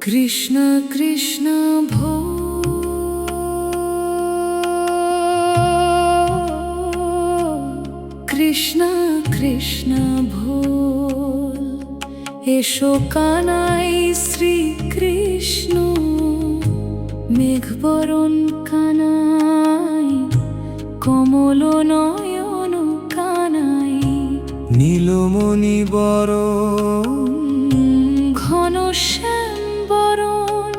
কৃষ্ণ কৃষ্ণ ভো কৃষ্ণ কৃষ্ণ ভোল এসো কানাই শ্রীকৃষ্ণ মেঘবরণ কানাই কমল নয়ন কানাই নীলমণি বরণ ঘন শ্যাম বরণ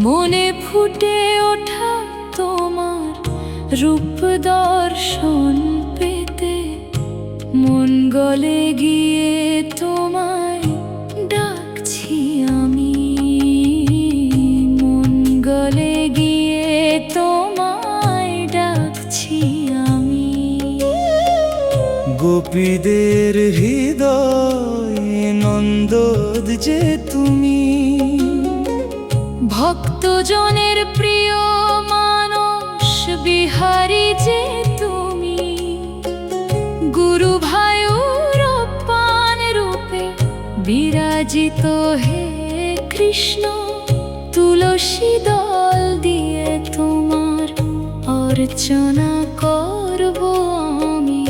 মনে ফুটে ওঠা তোমার রূপ দর্শন পেতে মন গলে গিয়ে তোমায় ডাকছি আমি মন গলে গিয়ে তোমায় ডাকছি আমি গোপীদের হৃদয়ে নন্দদ যে তুমি ভক্তজনের প্রিয় মানস বিহারী যে তুমি গুরু ভাইয়ের পান রূপে বিরাজিত হে কৃষ্ণ তুলসী দল দিয়ে তোমার অর্চনা করব আমি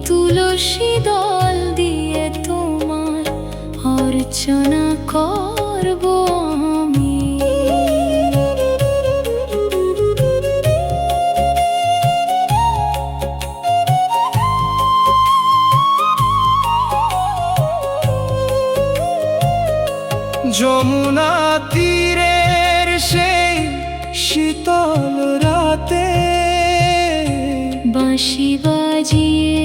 তুলসী দল দিয়ে তোমার অর্চনা করব আমি যমুনা তীরের সেই শীতল রাতে বাঁশি বাজিয়ে